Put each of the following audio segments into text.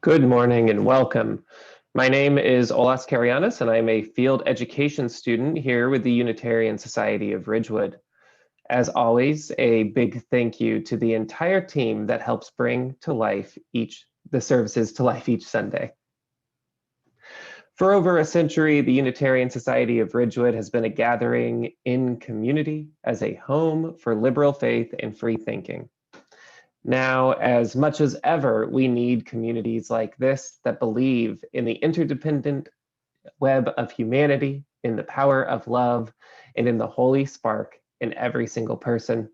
Good morning and welcome. My name is Olas Karianis and I'm a field education student here with the Unitarian Society of Ridgewood. As always, a big thank you to the entire team that helps bring to life the services to life each Sunday. For over a century, the Unitarian Society of Ridgewood has been a gathering in community as a home for liberal faith and free thinking. Now, as much as ever, we need communities like this that believe in the interdependent web of humanity, in the power of love, and in the holy spark in every single person.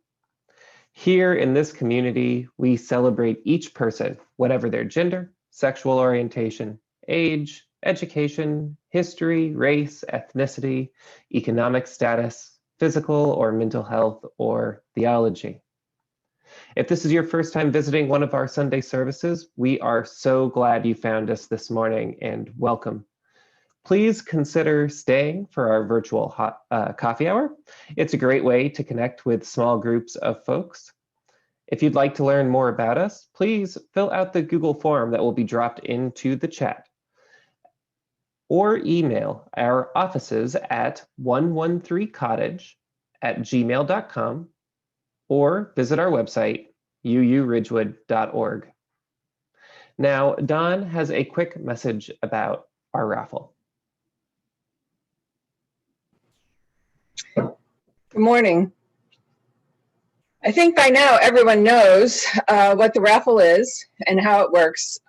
Here in this community, we celebrate each person, whatever their gender, sexual orientation, age, education, history, race, ethnicity, economic status, physical or mental health, or theology. If this is your first time visiting one of our Sunday services, we are so glad you found us this morning and welcome. Please consider staying for our virtual coffee hour. It's a great way to connect with small groups of folks. If you'd like to learn more about us, please fill out the Google form that will be dropped into the chat, or email our offices at 113cottage@gmail.com, or visit our website, uuridgewood.org. Now, Don has a quick message about our raffle. Good morning. I think by now everyone knows what the raffle is and how it works.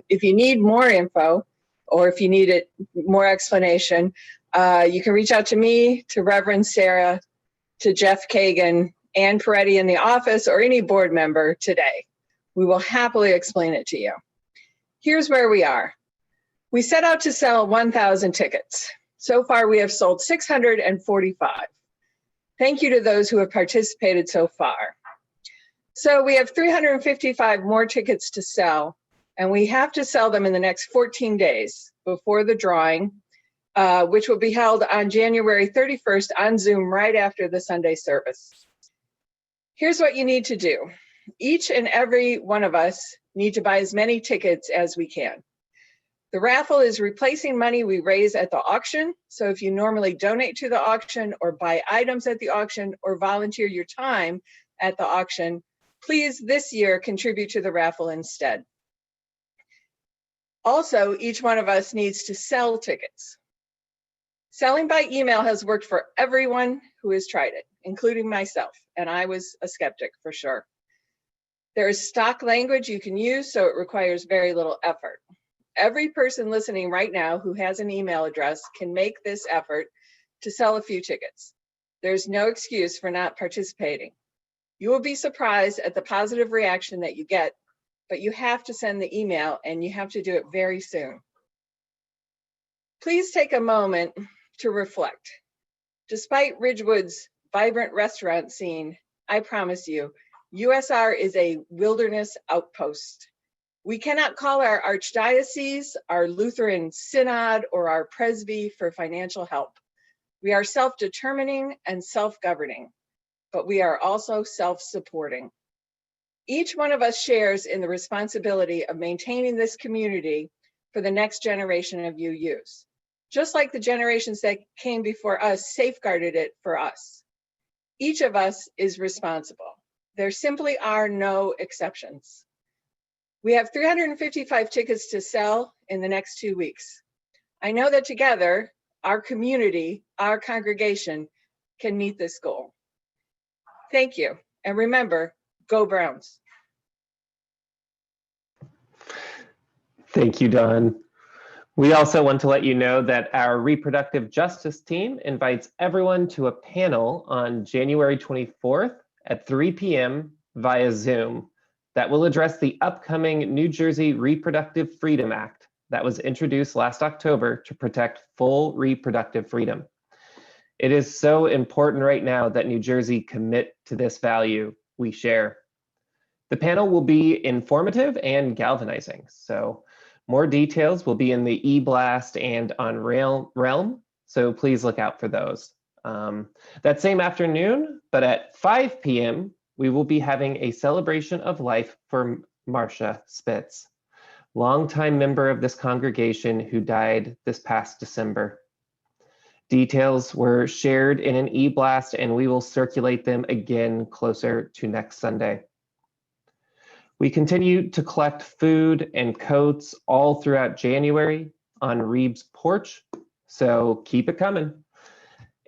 If you need more info, or if you need more explanation, you can reach out to me, to Reverend Sarah, to Jeff Kagan, Ann Peretti in the office, or any board member today. We will happily explain it to you. Here's where we are. We set out to sell 1,000 tickets. So far, we have sold 645. Thank you to those who have participated so far. So we have 355 more tickets to sell, and we have to sell them in the next 14 days before the drawing, which will be held on January 31st on Zoom right after the Sunday service. Here's what you need to do. Each and every one of us need to buy as many tickets as we can. The raffle is replacing money we raise at the auction. So if you normally donate to the auction or buy items at the auction or volunteer your time at the auction, please this year contribute to the raffle instead. Also, each one of us needs to sell tickets. Selling by email has worked for everyone who has tried it, including myself, and I was a skeptic for sure. There is stock language you can use, so it requires very little effort. Every person listening right now who has an email address can make this effort to sell a few tickets. There's no excuse for not participating. You will be surprised at the positive reaction that you get, but you have to send the email and you have to do it very soon. Please take a moment to reflect. Despite Ridgewood's vibrant restaurant scene, I promise you, USR is a wilderness outpost. We cannot call our archdiocese, our Lutheran synod, or our presby for financial help. We are self-determining and self-governing, but we are also self-supporting. Each one of us shares in the responsibility of maintaining this community for the next generation of UUs, just like the generations that came before us safeguarded it for us. Each of us is responsible. There simply are no exceptions. We have 355 tickets to sell in the next 2 weeks. I know that together, our community, our congregation, can meet this goal. Thank you. And remember, go Browns. Thank you, Dawn. We also want to let you know that our reproductive justice team invites everyone to a panel on January 24th at 3 p.m. via Zoom that will address the upcoming New Jersey Reproductive Freedom Act that was introduced last October to protect full reproductive freedom. It is so important right now that New Jersey commit to this value we share. The panel will be informative and galvanizing, so more details will be in the e-blast and on Realm, so please look out for those. That same afternoon, but at 5 p.m., we will be having a celebration of life for Marcia Spitz, longtime member of this congregation who died this past December. Details were shared in an e-blast, and we will circulate them again closer to next Sunday. We continue to collect food and coats all throughout January on Reeb's porch, so keep it coming.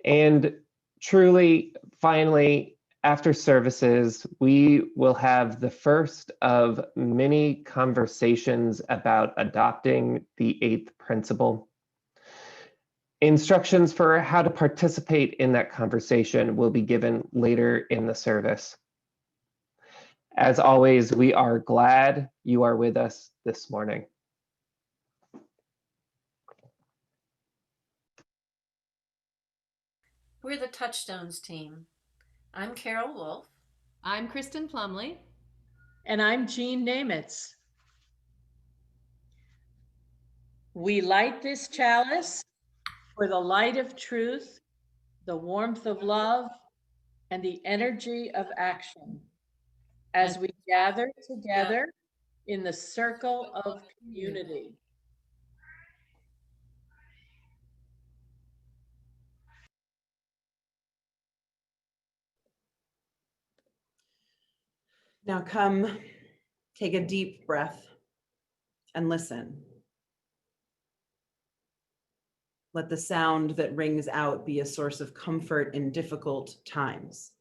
And truly, finally, after services, we will have the first of many conversations about adopting the 8th principle. Instructions for how to participate in that conversation will be given later in the service. As always, we are glad you are with us this morning. We're the Touchstones team. I'm Carol Wolf. I'm Kristen Plumley. And I'm Jean Namitz. We light this chalice for the light of truth, the warmth of love, and the energy of action as we gather together in the circle of community. Now come, take a deep breath and listen. Let the sound that rings out be a source of comfort in difficult times,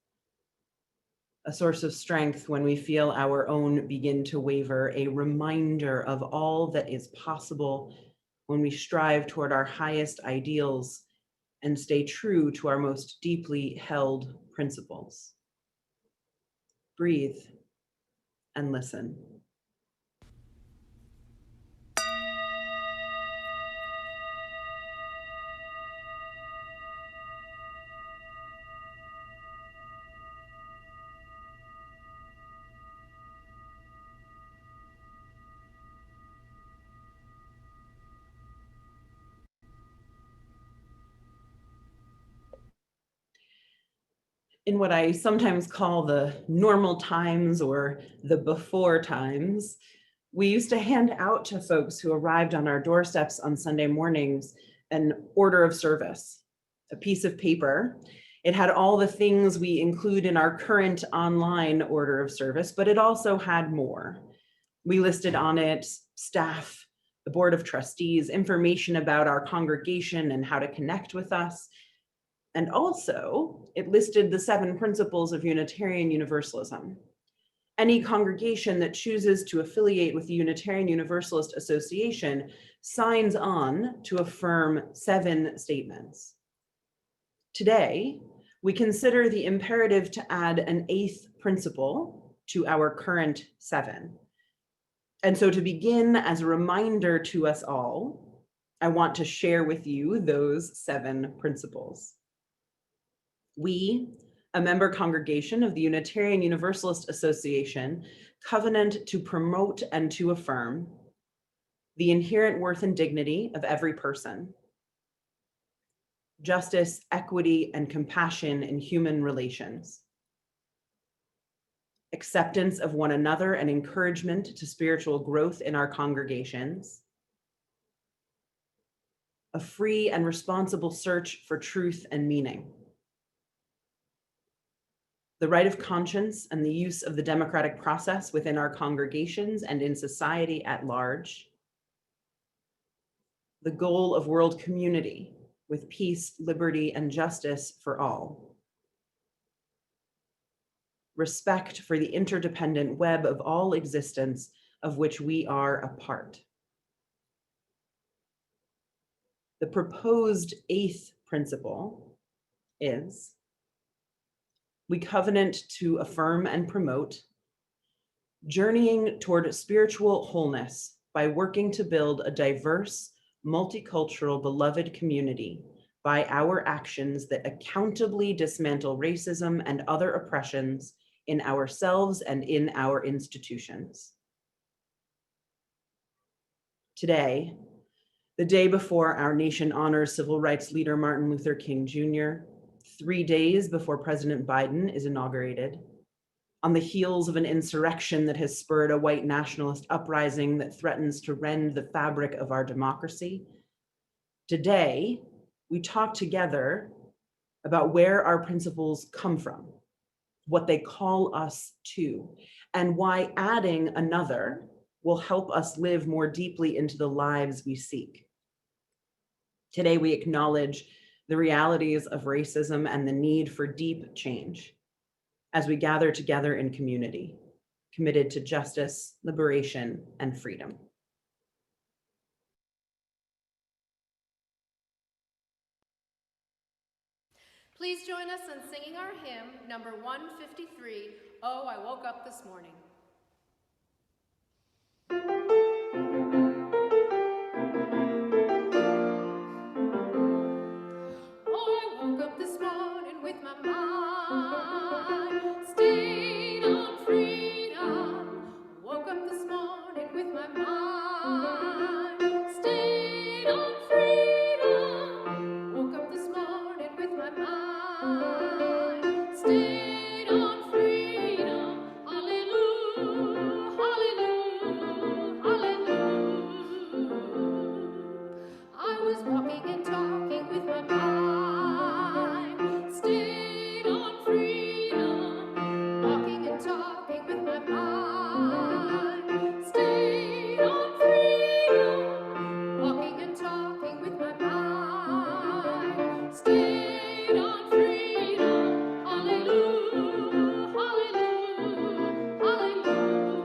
a source of strength when we feel our own begin to waver, a reminder of all that is possible when we strive toward our highest ideals and stay true to our most deeply held principles. Breathe and listen. In what I sometimes call the normal times or the before times, we used to hand out to folks who arrived on our doorsteps on Sunday mornings an order of service, a piece of paper. It had all the things we include in our current online order of service, but it also had more. We listed on it staff, the board of trustees, information about our congregation and how to connect with us. And also, it listed the 7 principles of Unitarian Universalism. Any congregation that chooses to affiliate with the Unitarian Universalist Association signs on to affirm 7 statements. Today, we consider the imperative to add an 8th principle to our current 7. And so to begin, as a reminder to us all, I want to share with you those 7 principles. We, a member congregation of the Unitarian Universalist Association, covenant to promote and to affirm the inherent worth and dignity of every person, justice, equity, and compassion in human relations, acceptance of one another and encouragement to spiritual growth in our congregations, a free and responsible search for truth and meaning, the right of conscience and the use of the democratic process within our congregations and in society at large, the goal of world community with peace, liberty, and justice for all. respect for the interdependent web of all existence of which we are a part. The proposed 8th principle is, we covenant to affirm and promote journeying toward spiritual wholeness by working to build a diverse, multicultural, beloved community by our actions that accountably dismantle racism and other oppressions in ourselves and in our institutions. Today, the day before our nation honors civil rights leader Martin Luther King Jr., 3 days before President Biden is inaugurated, on the heels of an insurrection that has spurred a white nationalist uprising that threatens to rend the fabric of our democracy, today, we talk together about where our principles come from, what they call us to, and why adding another will help us live more deeply into the lives we seek. Today, we acknowledge the realities of racism and the need for deep change as we gather together in community, committed to justice, liberation, and freedom. Please join us in singing our hymn, number 153, Oh, I Woke Up This Morning. Oh, I woke up this morning with my mind stayed on freedom. Woke up this morning with my mind stayed on freedom. Woke up this morning with my mind stayed on freedom. Hallelujah, hallelujah, hallelujah. I was walking and talking with my mind stayed on freedom. Walking and talking with my mind stayed on freedom. Walking and talking with my mind stayed on freedom. Hallelujah, hallelujah, hallelujah.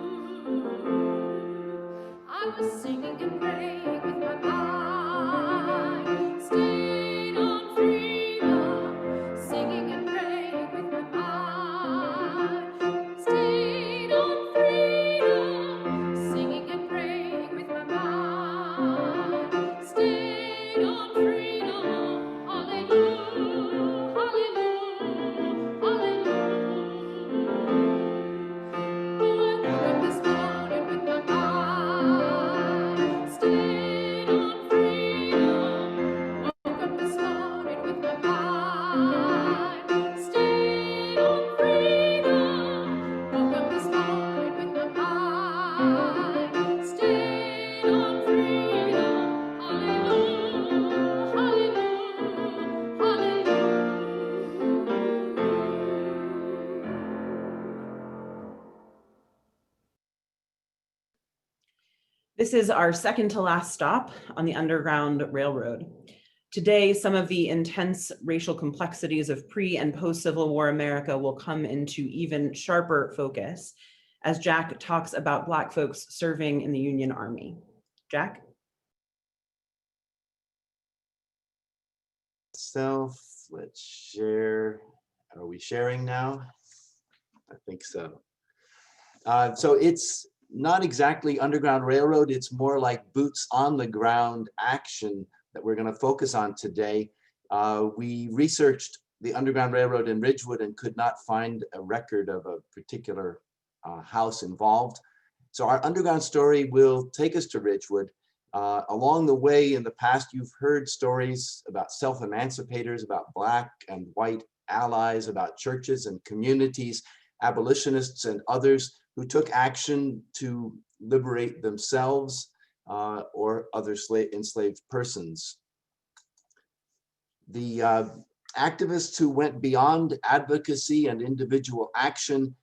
I was singing and praying with my mind stayed on freedom. Singing and praying with my mind stayed on freedom. Singing and praying with my mind stayed on freedom. Hallelujah, hallelujah, hallelujah. Oh, I woke up this morning with my mind stayed on freedom. Woke up this morning with my mind stayed on freedom. Woke up this morning with my mind stayed on freedom. Hallelujah, hallelujah, hallelujah. This is our second to last stop on the Underground Railroad. Today, some of the intense racial complexities of pre- and post-Civil War America will come into even sharper focus as Jack talks about Black folks serving in the Union Army. Jack? Let's share. Are we sharing now? I think so. So it's not exactly Underground Railroad, it's more like boots on the ground action that we're going to focus on today. We researched the Underground Railroad in Ridgewood and could not find a record of a particular house involved. So our underground story will take us to Ridgewood. Along the way in the past, you've heard stories about self-emancipators, about Black and white allies, about churches and communities, abolitionists and others who took action to liberate themselves or other enslaved persons. The activists who went beyond advocacy and individual action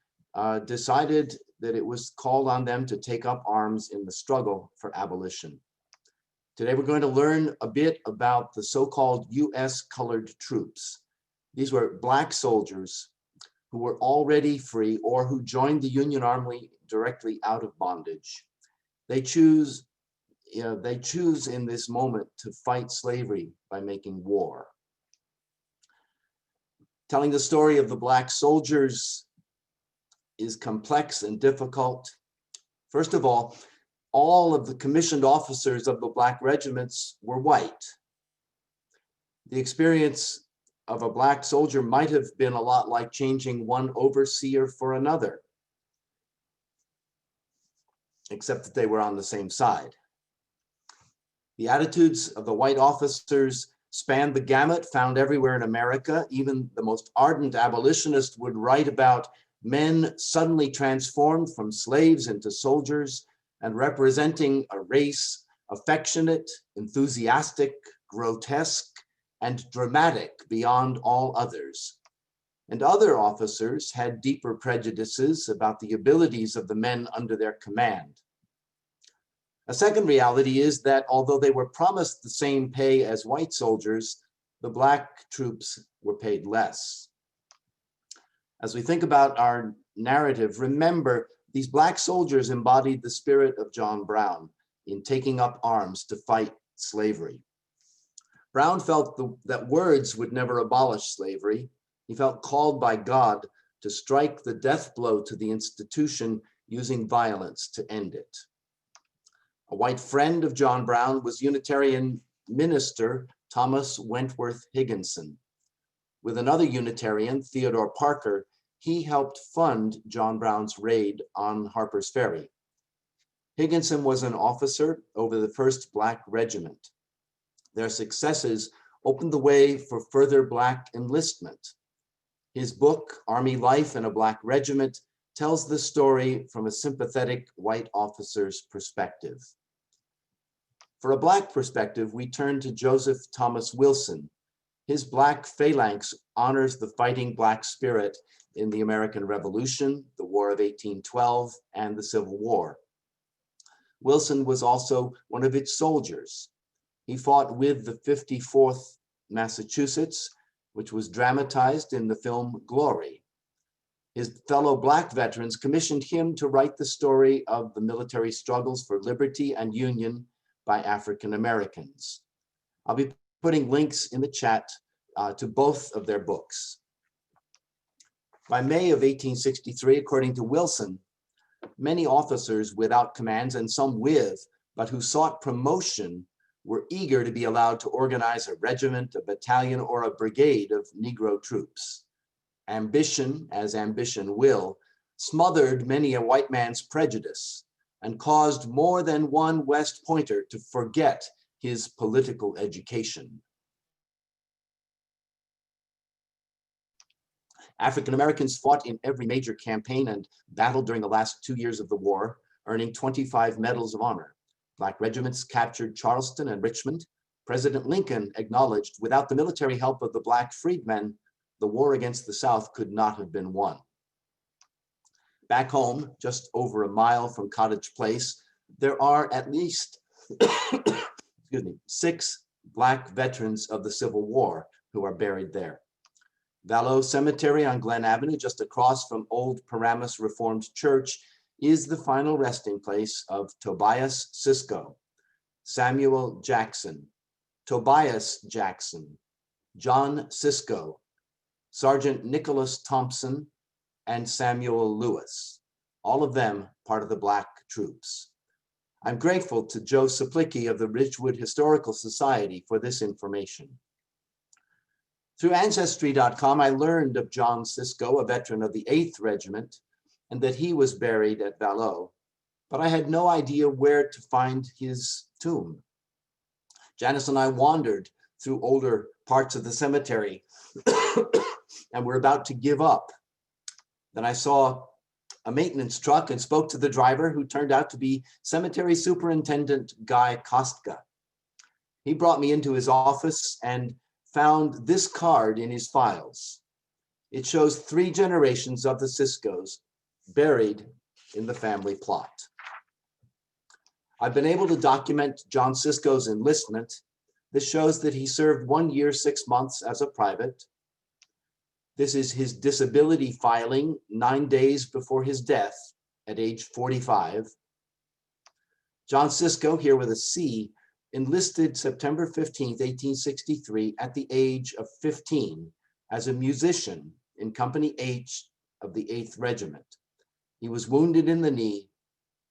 decided that it was called on them to take up arms in the struggle for abolition. Today, we're going to learn a bit about the so-called U.S. colored troops. These were Black soldiers who were already free or who joined the Union Army directly out of bondage. They choose in this moment to fight slavery by making war. Telling the story of the Black soldiers is complex and difficult. First of all of the commissioned officers of the Black regiments were white. The experience of a Black soldier might have been a lot like changing one overseer for another, except that they were on the same side. The attitudes of the white officers spanned the gamut, found everywhere in America. Even the most ardent abolitionist would write about men suddenly transformed from slaves into soldiers and representing a race affectionate, enthusiastic, grotesque, and dramatic beyond all others. And other officers had deeper prejudices about the abilities of the men under their command. A second reality is that although they were promised the same pay as white soldiers, the Black troops were paid less. As we think about our narrative, remember these Black soldiers embodied the spirit of John Brown in taking up arms to fight slavery. Brown felt that words would never abolish slavery. He felt called by God to strike the death blow to the institution using violence to end it. A white friend of John Brown was Unitarian minister Thomas Wentworth Higginson. With another Unitarian, Theodore Parker, he helped fund John Brown's raid on Harper's Ferry. Higginson was an officer over the 1st Black Regiment. Their successes opened the way for further Black enlistment. His book, Army Life in a Black Regiment, tells the story from a sympathetic white officer's perspective. For a Black perspective, we turn to Joseph Thomas Wilson. His Black Phalanx honors the fighting Black spirit in the American Revolution, the War of 1812, and the Civil War. Wilson was also one of its soldiers. He fought with the 54th Massachusetts, which was dramatized in the film Glory. His fellow Black veterans commissioned him to write the story of the military struggles for liberty and union by African Americans. I'll be putting links in the chat to both of their books. By May of 1863, according to Wilson, many officers without commands and some with, but who sought promotion, were eager to be allowed to organize a regiment, a battalion, or a brigade of Negro troops. Ambition, as ambition will, smothered many a white man's prejudice and caused more than one West Pointer to forget his political education. African Americans fought in every major campaign and battled during the last 2 years of the war, earning 25 medals of honor. Black regiments captured Charleston and Richmond. President Lincoln acknowledged, without the military help of the Black freedmen, the war against the South could not have been won. Back home, just over a mile from Cottage Place, there are at least 6 Black veterans of the Civil War who are buried there. Vallow Cemetery on Glen Avenue, just across from Old Paramus Reformed Church, is the final resting place of Tobias Sisko, Samuel Jackson, Tobias Jackson, John Sisko, Sergeant Nicholas Thompson, and Samuel Lewis, all of them part of the Black troops. I'm grateful to Joe Saplicki of the Ridgewood Historical Society for this information. Through Ancestry.com, I learned of John Sisko, a veteran of the 8th Regiment, and that he was buried at Vallow, but I had no idea where to find his tomb. Janice and I wandered through older parts of the cemetery and were about to give up. Then I saw a maintenance truck and spoke to the driver, who turned out to be Cemetery Superintendent Guy Kostka. He brought me into his office and found this card in his files. It shows 3 generations of the Siskos buried in the family plot. I've been able to document John Sisko's enlistment. This shows that he served 1 year, 6 months as a private. This is his disability filing 9 days before his death at age 45. John Cisco, here with a C, enlisted September 15th, 1863 at the age of 15 as a musician in Company H of the 8th Regiment. He was wounded in the knee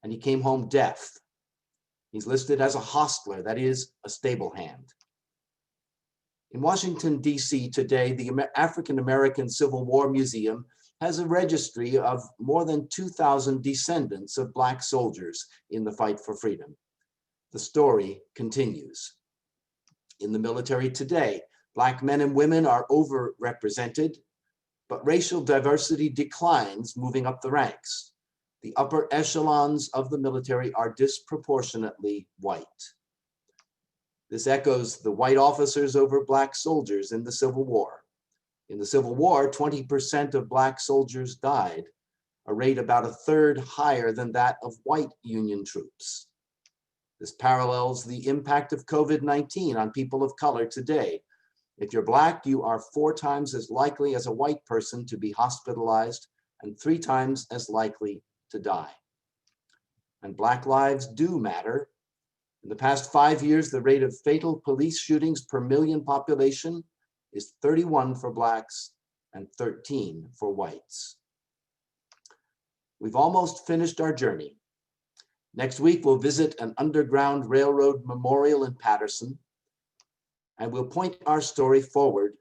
and he came home deaf. He's listed as a hostler, that is, a stable hand. In Washington, D.C. today, the African American Civil War Museum has a registry of more than 2,000 descendants of Black soldiers in the fight for freedom. The story continues. In the military today, Black men and women are overrepresented, but racial diversity declines moving up the ranks. The upper echelons of the military are disproportionately white. This echoes the white officers over Black soldiers in the Civil War. In the Civil War, 20% of Black soldiers died, a rate about a third higher than that of white Union troops. This parallels the impact of COVID-19 on people of color today. If you're Black, you are 4 times as likely as a white person to be hospitalized and 3 times as likely to die. And Black lives do matter. In the past 5 years, the rate of fatal police shootings per million population is 31 for Blacks and 13 for whites. We've almost finished our journey. Next week, we'll visit an Underground Railroad memorial in Paterson, and we'll point our story forward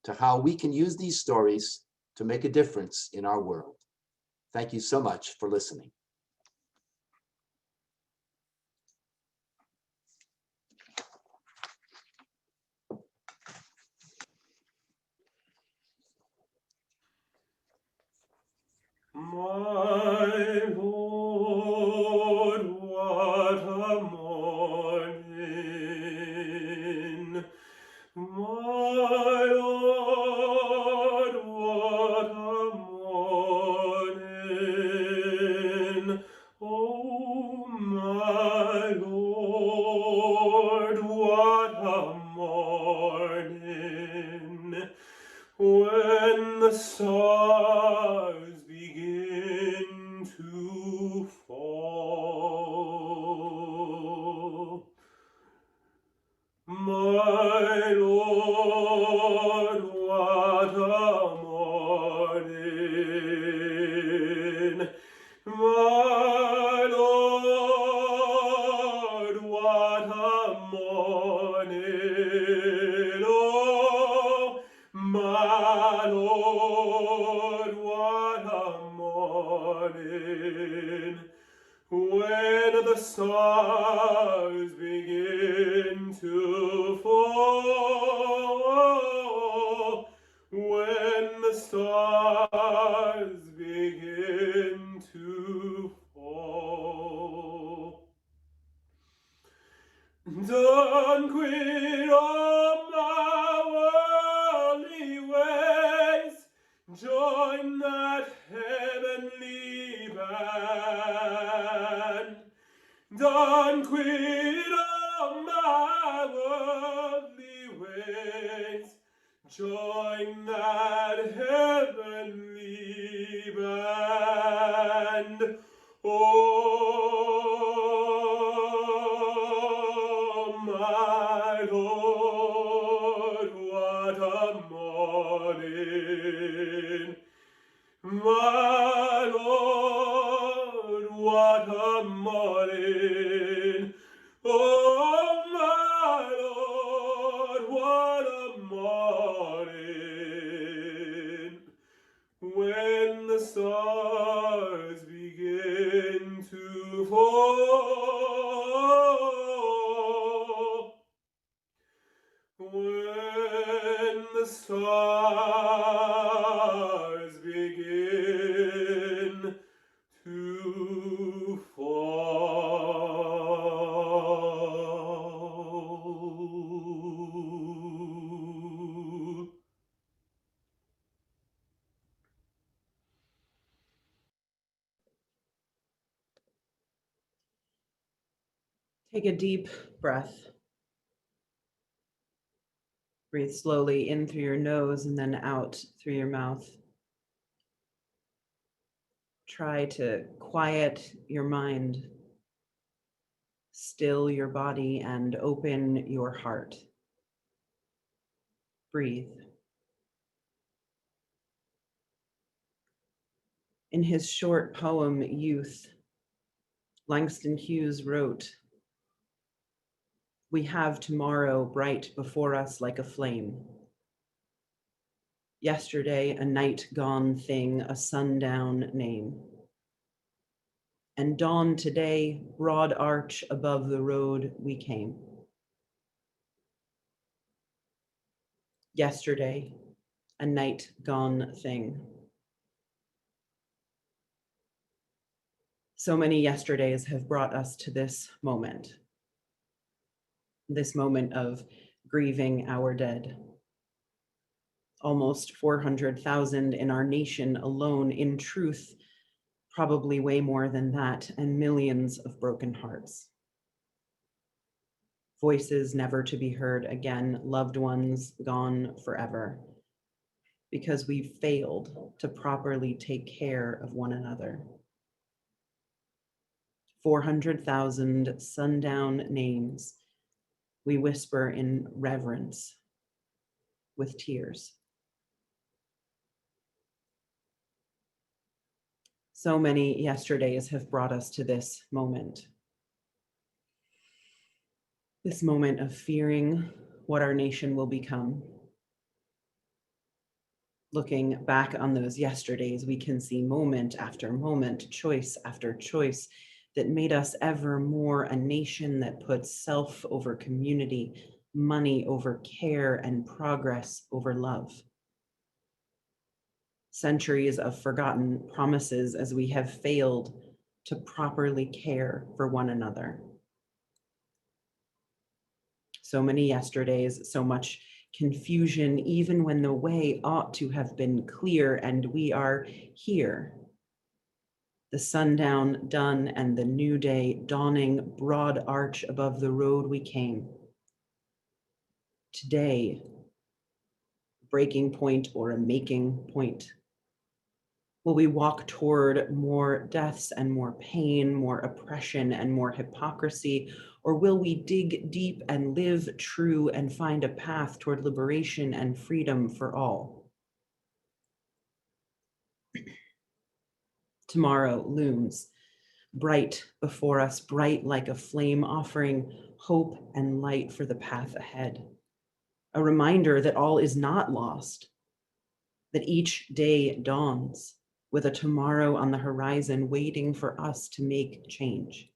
to how we can use these stories to make a difference in our world. Thank you so much for listening. My Lord, what a morning. My Lord, what a morning. Oh, my Lord, what a morning. When the stars begin to fall. My Lord, what a morning. My Lord, what a morning. Oh, my Lord, what a morning. When the stars begin to fall, when the stars begin to fall. Don't quit on my worldly ways, join that heavenly band. Don't quit on my worldly ways, join that heavenly band. Oh, my Lord, what a morning. My Lord, what a morning. Oh, my Lord, what a morning. When the stars begin to fall. When the stars begin to fall. Take a deep breath. Breathe slowly in through your nose and then out through your mouth. Try to quiet your mind, still your body, and open your heart. Breathe. In his short poem, Youth, Langston Hughes wrote, "We have tomorrow bright before us like a flame. Yesterday, a night gone thing, a sundown name. And dawn today, broad arch above the road we came. Yesterday, a night gone thing." So many yesterdays have brought us to this moment of grieving our dead. Almost 400,000 in our nation alone, in truth, probably way more than that, and millions of broken hearts. Voices never to be heard again, loved ones gone forever, because we failed to properly take care of one another. 400,000 sundown names we whisper in reverence with tears. So many yesterdays have brought us to this moment of fearing what our nation will become. Looking back on those yesterdays, we can see moment after moment, choice after choice, that made us ever more a nation that puts self over community, money over care, and progress over love. Centuries of forgotten promises as we have failed to properly care for one another. So many yesterdays, so much confusion, even when the way ought to have been clear, and we are here. The sundown done and the new day dawning, broad arch above the road we came. Today, breaking point or a making point. Will we walk toward more deaths and more pain, more oppression and more hypocrisy? Or will we dig deep and live true and find a path toward liberation and freedom for all? Tomorrow looms bright before us, bright like a flame, offering hope and light for the path ahead. A reminder that all is not lost, that each day dawns with a tomorrow on the horizon waiting for us to make change,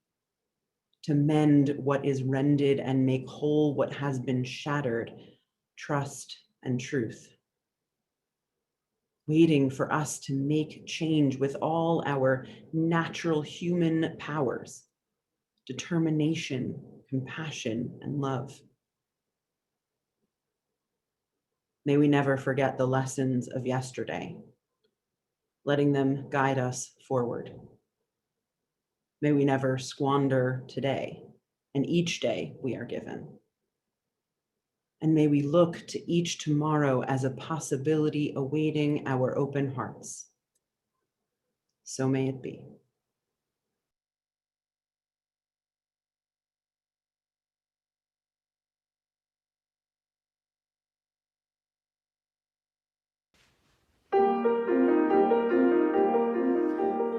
to mend what is rended and make whole what has been shattered, trust and truth. Waiting for us to make change with all our natural human powers, determination, compassion, and love. May we never forget the lessons of yesterday, letting them guide us forward. May we never squander today and each day we are given. And may we look to each tomorrow as a possibility awaiting our open hearts. So may it be.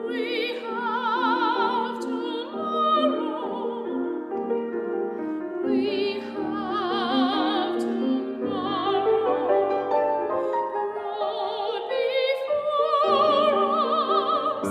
We have tomorrow. We have tomorrow. Broad before us.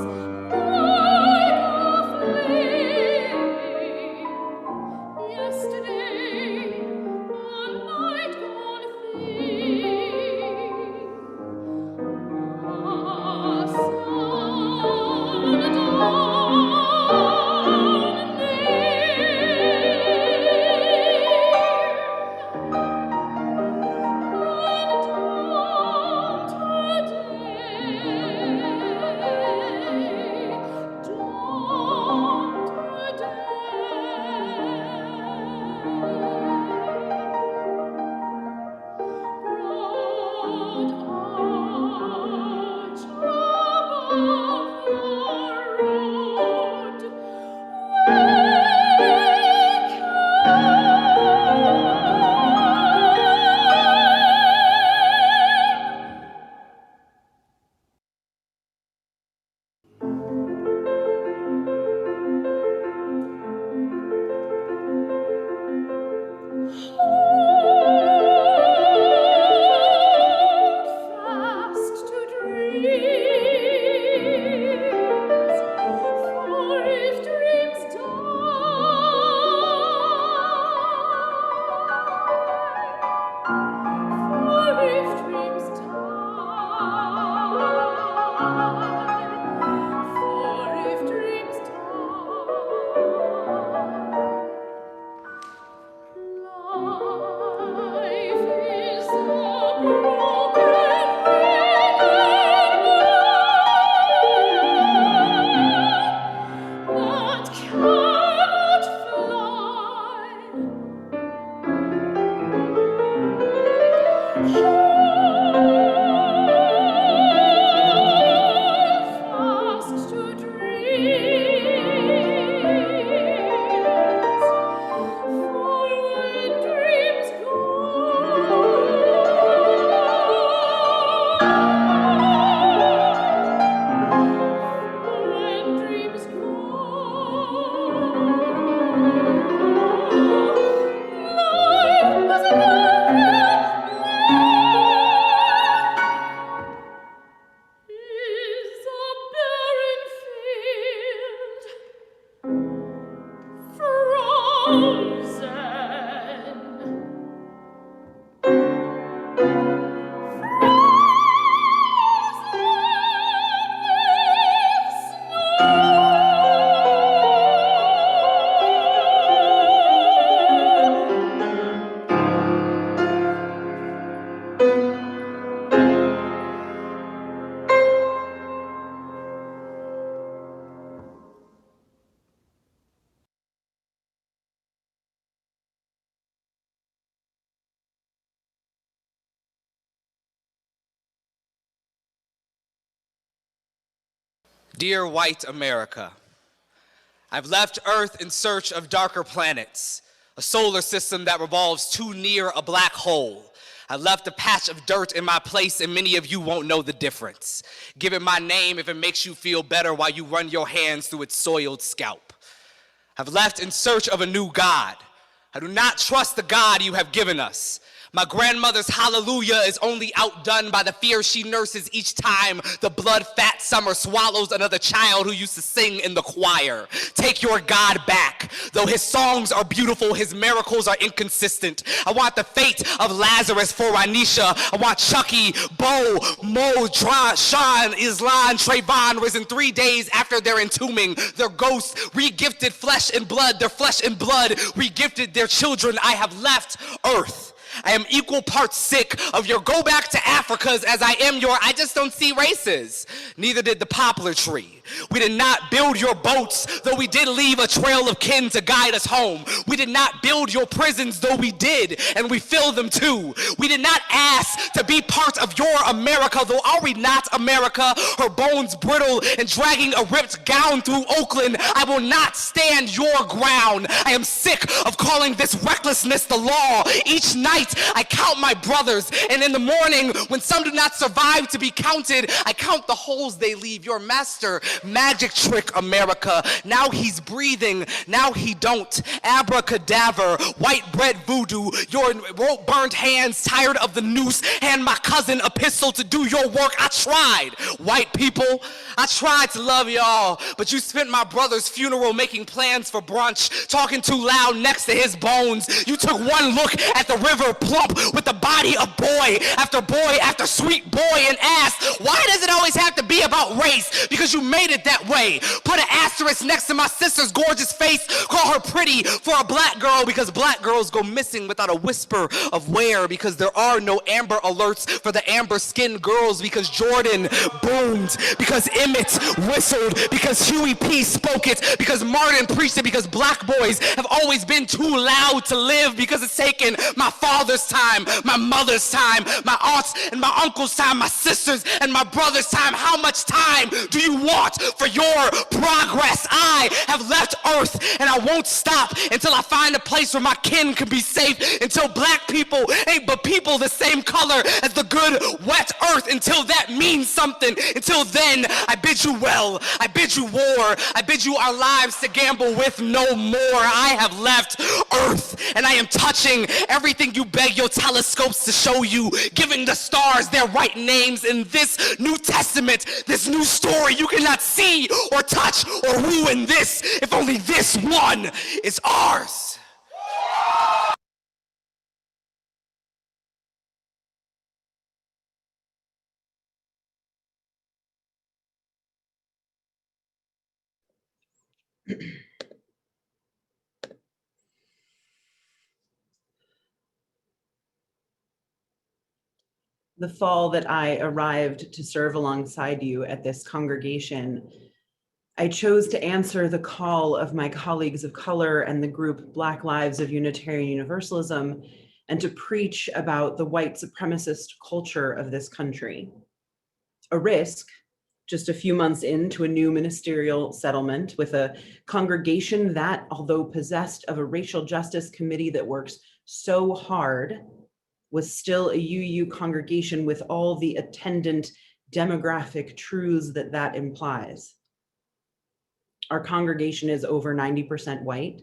Dear white America, I've left Earth in search of darker planets, a solar system that revolves too near a black hole. I left a patch of dirt in my place and many of you won't know the difference. Give it my name if it makes you feel better while you run your hands through its soiled scalp. I've left in search of a new God. I do not trust the God you have given us. My grandmother's hallelujah is only outdone by the fear she nurses each time the blood-fat summer swallows another child who used to sing in the choir. Take your God back. Though his songs are beautiful, his miracles are inconsistent. I want the fate of Lazarus for Anisha. I want Chucky, Bo, Mo, Sean, Islan, Trayvon risen 3 days after their entombing. Their ghosts re-gifted flesh and blood. Their flesh and blood re-gifted their children. I have left Earth. I am equal parts sick of your go back to Africa's as I am your I just don't see races. Neither did the poplar tree. We did not build your boats, though we did leave a trail of kin to guide us home. We did not build your prisons, though we did, and we fill them too. We did not ask to be part of your America, though are we not America? Her bones brittle and dragging a ripped gown through Oakland. I will not stand your ground. I am sick of calling this recklessness the law. Each night I count my brothers, and in the morning when some do not survive to be counted, I count the holes they leave. Your master magic trick, America. Now he's breathing, now he don't. Abracadabra, white bread voodoo. Your rope burned hands tired of the noose. Hand my cousin a pistol to do your work. I tried, white people. I tried to love y'all, but you spent my brother's funeral making plans for brunch, talking too loud next to his bones. You took one look at the river plump with the body of boy after sweet boy and asked, why does it always have to be about race? Because you made it that way. Put an asterisk next to my sister's gorgeous face. Call her pretty for a black girl because black girls go missing without a whisper of where, because there are no Amber Alerts for the amber skinned girls, because Jordan boomed, because Emmett whistled, because Huey P spoke it, because Martin preached it, because black boys have always been too loud to live, because it's taken my father's time, my mother's time, my aunts and my uncle's time, my sisters and my brother's time. How much time do you want for your progress? I have left Earth and I won't stop until I find a place where my kin can be safe, until black people ain't but people the same color as the good wet earth, until that means something. Until then, I bid you well, I bid you war, I bid you our lives to gamble with no more. I have left Earth and I am touching everything you beg your telescopes to show you, giving the stars their right names in this New Testament, this new story you cannot see or touch or woo in this, if only this one is ours. The fall that I arrived to serve alongside you at this congregation, I chose to answer the call of my colleagues of color and the group Black Lives of Unitarian Universalism, and to preach about the white supremacist culture of this country. A risk, just a few months into a new ministerial settlement with a congregation that, although possessed of a racial justice committee that works so hard, was still a UU congregation with all the attendant demographic truths that that implies. Our congregation is over 90% white,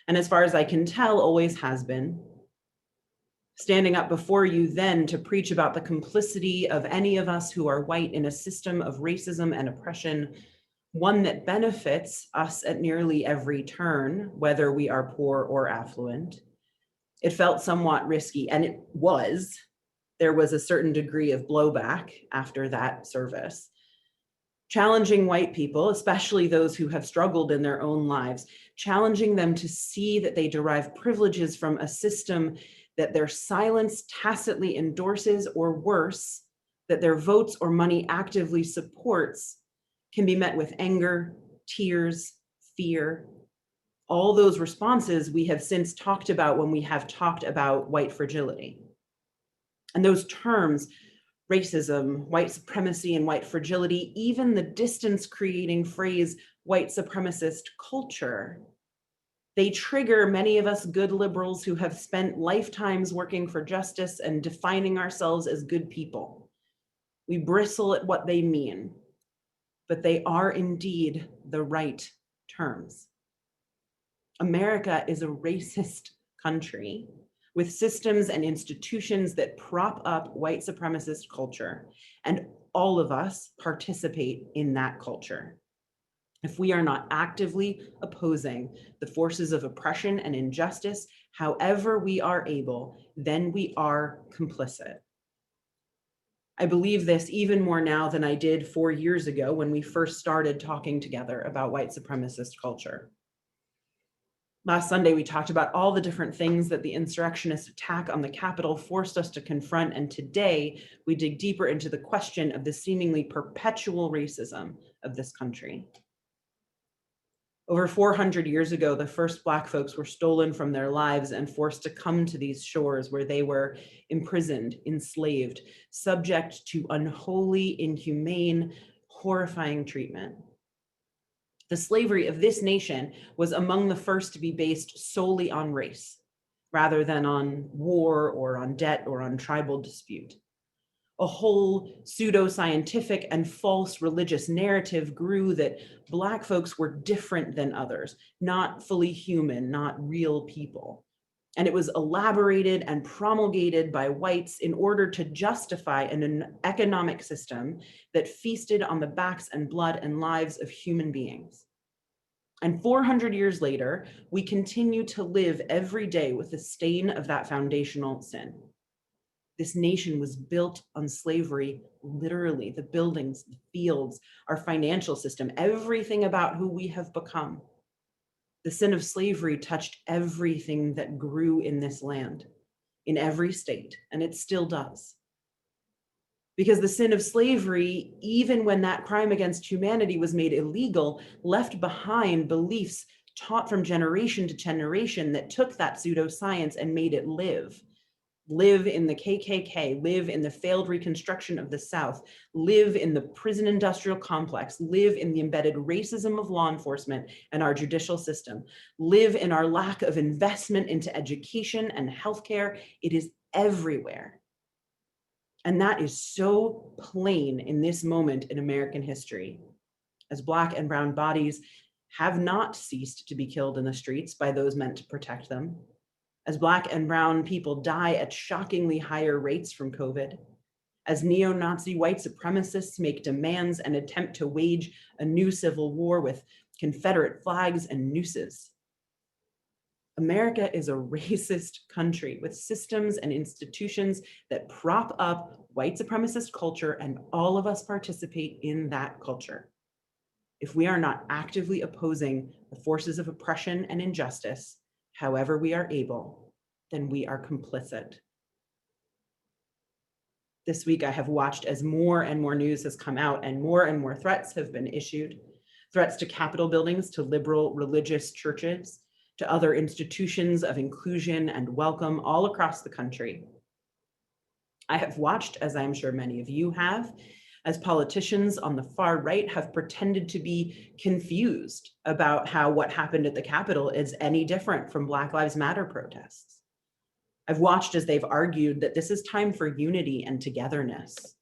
and as far as I can tell, always has been. Standing up before you then to preach about the complicity of any of us who are white in a system of racism and oppression, one that benefits us at nearly every turn, whether we are poor or affluent. It felt somewhat risky, and it was. There was a certain degree of blowback after that service. Challenging white people, especially those who have struggled in their own lives, challenging them to see that they derive privileges from a system that their silence tacitly endorses, or worse, that their votes or money actively supports, can be met with anger, tears, fear. All those responses we have since talked about when we have talked about white fragility. And those terms, racism, white supremacy, and white fragility, even the distance-creating phrase white supremacist culture. They trigger many of us good liberals who have spent lifetimes working for justice and defining ourselves as good people. We bristle at what they mean, but they are indeed the right terms. America is a racist country with systems and institutions that prop up white supremacist culture, and all of us participate in that culture. If we are not actively opposing the forces of oppression and injustice, however we are able, then we are complicit. I believe this even more now than I did 4 years ago when we first started talking together about white supremacist culture. Last Sunday, we talked about all the different things that the insurrectionist attack on the Capitol forced us to confront, and today we dig deeper into the question of the seemingly perpetual racism of this country. Over 400 years ago, the first Black folks were stolen from their lives and forced to come to these shores where they were imprisoned, enslaved, subject to unholy, inhumane, horrifying treatment. The slavery of this nation was among the first to be based solely on race, rather than on war or on debt or on tribal dispute. A whole pseudo-scientific and false religious narrative grew that Black folks were different than others, not fully human, not real people. And it was elaborated and promulgated by whites in order to justify an economic system that feasted on the backs and blood and lives of human beings. And 400 years later, we continue to live every day with the stain of that foundational sin. This nation was built on slavery, literally, the buildings, the fields, our financial system, everything about who we have become. The sin of slavery touched everything that grew in this land, in every state, and it still does. Because the sin of slavery, even when that crime against humanity was made illegal, left behind beliefs taught from generation to generation that took that pseudoscience and made it live. Live in the KKK, live in the failed reconstruction of the South, live in the prison industrial complex, live in the embedded racism of law enforcement and our judicial system, live in our lack of investment into education and healthcare. It is everywhere. And that is so plain in this moment in American history, as Black and brown bodies have not ceased to be killed in the streets by those meant to protect them, as Black and brown people die at shockingly higher rates from COVID, as neo-Nazi white supremacists make demands and attempt to wage a new civil war with Confederate flags and nooses. America is a racist country with systems and institutions that prop up white supremacist culture, and all of us participate in that culture. If we are not actively opposing the forces of oppression and injustice, however we are able, then we are complicit. This week, I have watched as more and more news has come out and more threats have been issued. Threats to Capitol buildings, to liberal religious churches, to other institutions of inclusion and welcome all across the country. I have watched, as I'm sure many of you have, as politicians on the far right have pretended to be confused about how what happened at the Capitol is any different from Black Lives Matter protests. I've watched as they've argued that this is time for unity and togetherness,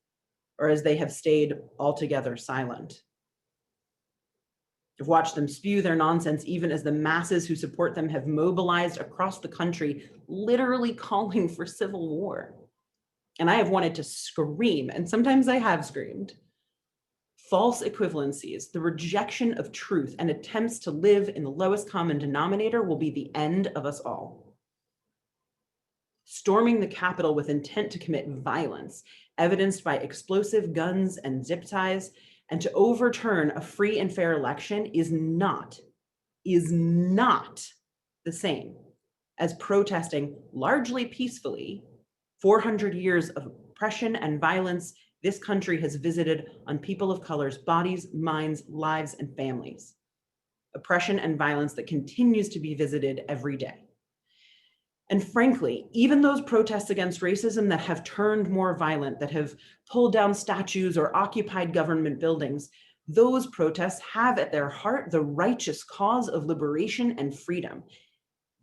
or as they have stayed altogether silent. I've watched them spew their nonsense even as the masses who support them have mobilized across the country, literally calling for civil war. And I have wanted to scream, and sometimes I have screamed. False equivalencies, the rejection of truth, and attempts to live in the lowest common denominator will be the end of us all. Storming the Capitol with intent to commit violence, evidenced by explosive guns and zip ties, and to overturn a free and fair election is not the same as protesting largely peacefully 400 years of oppression and violence this country has visited on people of color's bodies, minds, lives, and families. Oppression and violence that continues to be visited every day. And frankly, even those protests against racism that have turned more violent, that have pulled down statues or occupied government buildings, those protests have at their heart the righteous cause of liberation and freedom.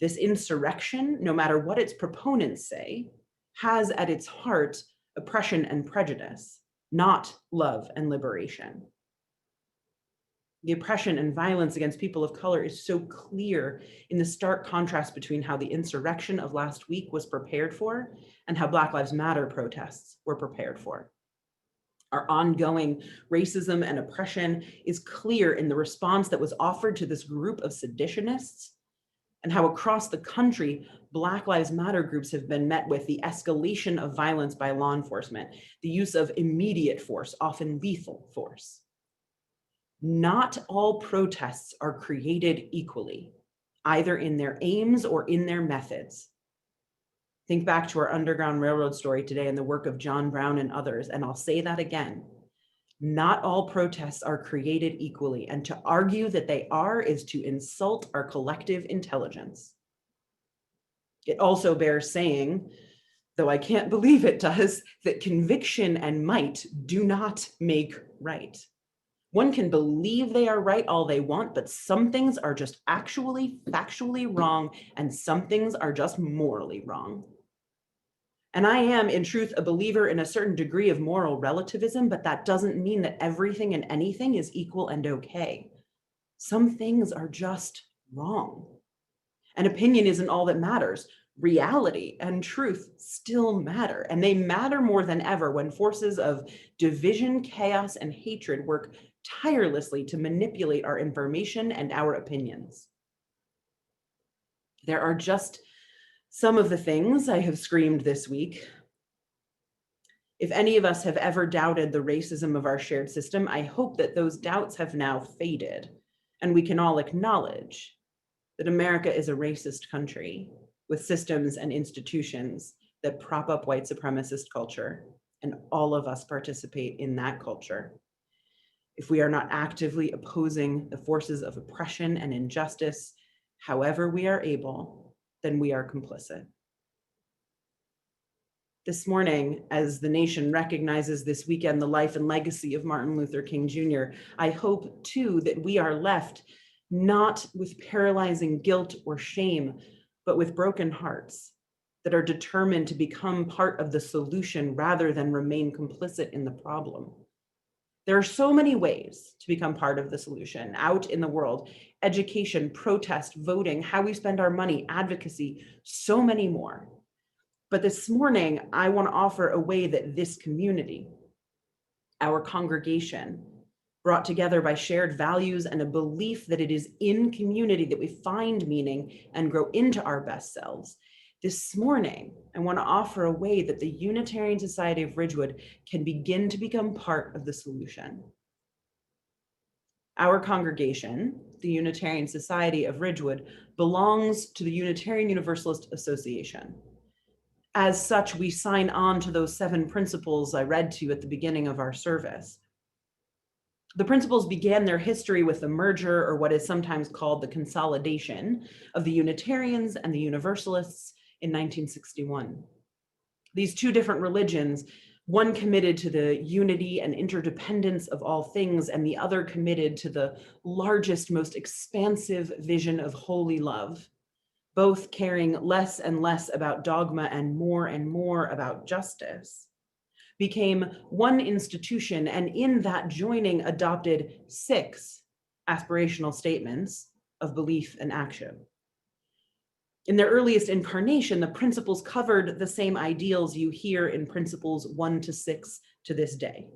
This insurrection, no matter what its proponents say, has at its heart oppression and prejudice, not love and liberation. The oppression and violence against people of color is so clear in the stark contrast between how the insurrection of last week was prepared for and how Black Lives Matter protests were prepared for. Our ongoing racism and oppression is clear in the response that was offered to this group of seditionists, and how across the country, Black Lives Matter groups have been met with the escalation of violence by law enforcement, the use of immediate force, often lethal force. Not all protests are created equally, either in their aims or in their methods. Think back to our Underground Railroad story today and the work of John Brown and others, and I'll say that again. Not all protests are created equally, and to argue that they are is to insult our collective intelligence. It also bears saying, though I can't believe it does, that conviction and might do not make right. One can believe they are right all they want, but some things are just actually factually wrong, and some things are just morally wrong. And I am, in truth, a believer in a certain degree of moral relativism, but that doesn't mean that everything and anything is equal and okay. Some things are just wrong. And opinion isn't all that matters. Reality and truth still matter, and they matter more than ever when forces of division, chaos, and hatred work tirelessly to manipulate our information and our opinions. There are just some of the things I have screamed this week. If any of us have ever doubted the racism of our shared system, I hope that those doubts have now faded, and we can all acknowledge that America is a racist country with systems and institutions that prop up white supremacist culture, and all of us participate in that culture. If we are not actively opposing the forces of oppression and injustice, however we are able, then we are complicit. This morning, as the nation recognizes this weekend the life and legacy of Martin Luther King Jr., I hope too that we are left not with paralyzing guilt or shame, but with broken hearts that are determined to become part of the solution rather than remain complicit in the problem. There are so many ways to become part of the solution out in the world: education, protest, voting, how we spend our money, advocacy, so many more. But this morning, I want to offer a way that this community, our congregation, brought together by shared values and a belief that it is in community that we find meaning and grow into our best selves. This morning, I want to offer a way that the Unitarian Society of Ridgewood can begin to become part of the solution. Our congregation, the Unitarian Society of Ridgewood, belongs to the Unitarian Universalist Association. As such, we sign on to those 7 principles I read to you at the beginning of our service. The principles began their history with the merger, or what is sometimes called the consolidation, of the Unitarians and the Universalists in 1961. These 2 different religions, one committed to the unity and interdependence of all things, and the other committed to the largest, most expansive vision of holy love, both caring less and less about dogma and more about justice, became one institution, and in that joining adopted 6 aspirational statements of belief and action. In their earliest incarnation, the principles covered the same ideals you hear in principles 1 to 6 to this day: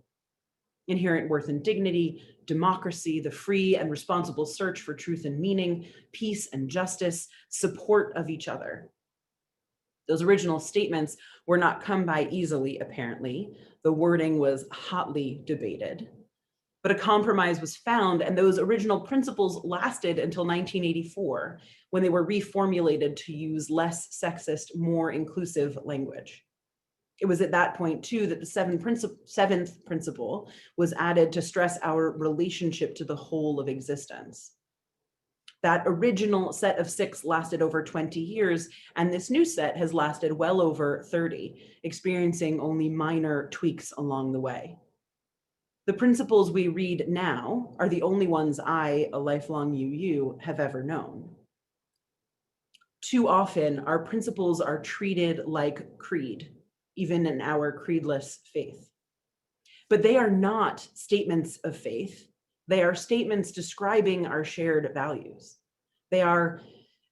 inherent worth and dignity, democracy, the free and responsible search for truth and meaning, peace and justice, support of each other. Those original statements were not come by easily, apparently. The wording was hotly debated, but a compromise was found, and those original principles lasted until 1984, when they were reformulated to use less sexist, more inclusive language. It was at that point, too, that the 7th principle was added to stress our relationship to the whole of existence. That original set of 6 lasted over 20 years, and this new set has lasted well over 30, experiencing only minor tweaks along the way. The principles we read now are the only ones I, a lifelong UU, have ever known. Too often, our principles are treated like creed, even in our creedless faith. But they are not statements of faith. They are statements describing our shared values. They are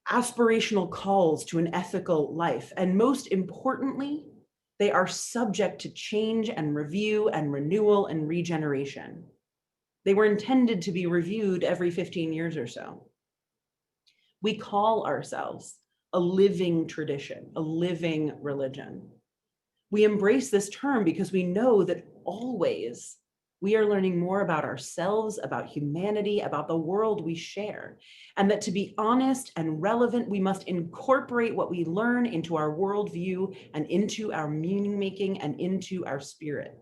aspirational calls to an ethical life. And most importantly, they are subject to change and review and renewal and regeneration. They were intended to be reviewed every 15 years or so. We call ourselves a living tradition, a living religion. We embrace this term because we know that always we are learning more about ourselves, about humanity, about the world we share, and that to be honest and relevant, we must incorporate what we learn into our worldview and into our meaning making and into our spirit.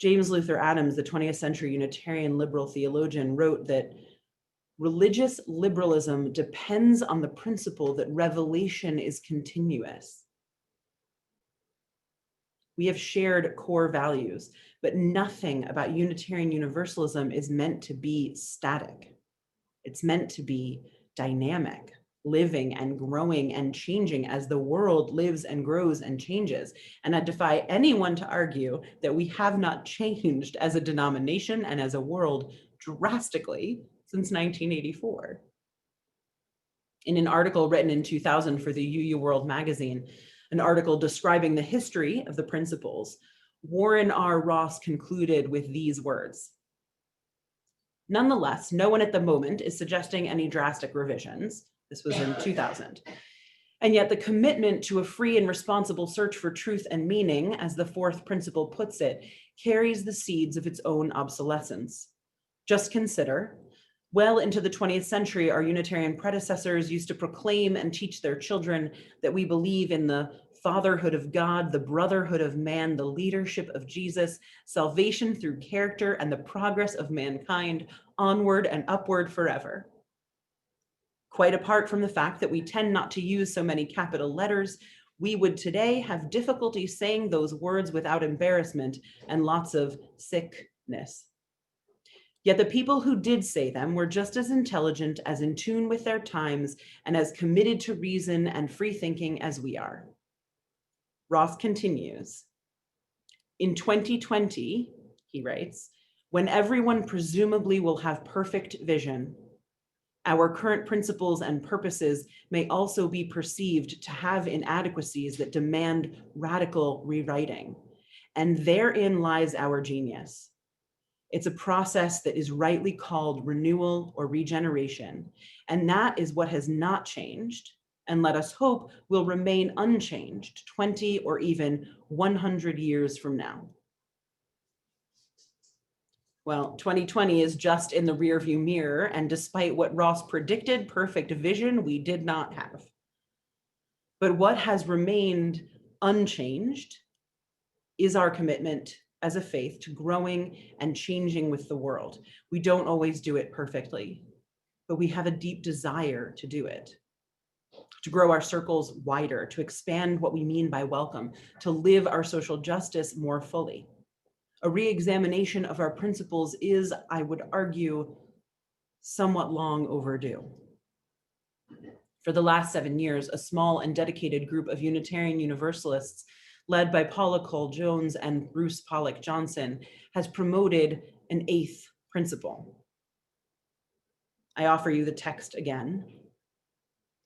James Luther Adams, the 20th century Unitarian liberal theologian, wrote that religious liberalism depends on the principle that revelation is continuous. We have shared core values, but nothing about Unitarian Universalism is meant to be static. It's meant to be dynamic, living and growing and changing as the world lives and grows and changes. And I defy anyone to argue that we have not changed as a denomination and as a world drastically since 1984. In an article written in 2000 for the UU World magazine, an article describing the history of the principles, Warren R. Ross concluded with these words: "Nonetheless, no one at the moment is suggesting any drastic revisions." This was in 2000. "And yet the commitment to a free and responsible search for truth and meaning, as the fourth principle puts it, carries the seeds of its own obsolescence. Just consider, well into the 20th century, our Unitarian predecessors used to proclaim and teach their children that we believe in the fatherhood of God, the brotherhood of man, the leadership of Jesus, salvation through character, and the progress of mankind onward and upward forever. Quite apart from the fact that we tend not to use so many capital letters, we would today have difficulty saying those words without embarrassment and lots of sickness. Yet the people who did say them were just as intelligent, as in tune with their times, and as committed to reason and free thinking as we are." Ross continues, "In 2020, he writes, when everyone presumably will have perfect vision, our current principles and purposes may also be perceived to have inadequacies that demand radical rewriting. And therein lies our genius. It's a process that is rightly called renewal or regeneration. And that is what has not changed, and let us hope will remain unchanged 20 or even 100 years from now." Well, 2020 is just in the rearview mirror, and despite what Ross predicted, perfect vision we did not have. But what has remained unchanged is our commitment as a faith to growing and changing with the world. We don't always do it perfectly, but we have a deep desire to do it, to grow our circles wider, to expand what we mean by welcome, to live our social justice more fully. A re-examination of our principles is, I would argue, somewhat long overdue. For the last 7 years, a small and dedicated group of Unitarian Universalists led by Paula Cole-Jones and Bruce Pollock Johnson, has promoted an 8th principle. I offer you the text again.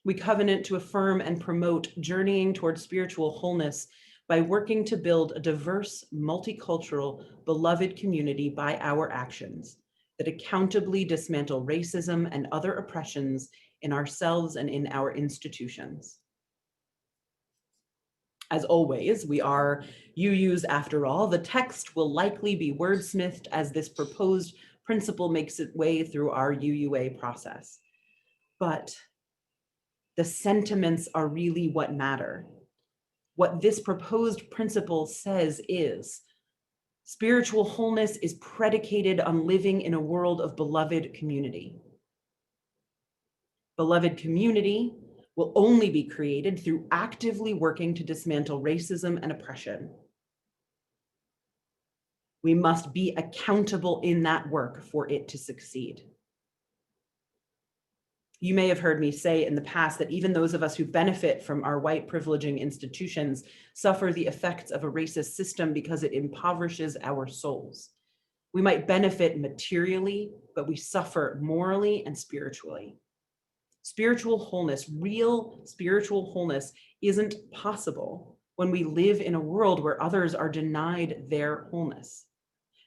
"We covenant to affirm and promote journeying towards spiritual wholeness by working to build a diverse, multicultural, beloved community by our actions that accountably dismantle racism and other oppressions in ourselves and in our institutions." As always, we are UUs after all. The text will likely be wordsmithed as this proposed principle makes its way through our UUA process. But the sentiments are really what matter. What this proposed principle says is, spiritual wholeness is predicated on living in a world of beloved community. Beloved community will only be created through actively working to dismantle racism and oppression. We must be accountable in that work for it to succeed. You may have heard me say in the past that even those of us who benefit from our white privileging institutions suffer the effects of a racist system because it impoverishes our souls. We might benefit materially, but we suffer morally and spiritually. Spiritual wholeness, real spiritual wholeness, isn't possible when we live in a world where others are denied their wholeness.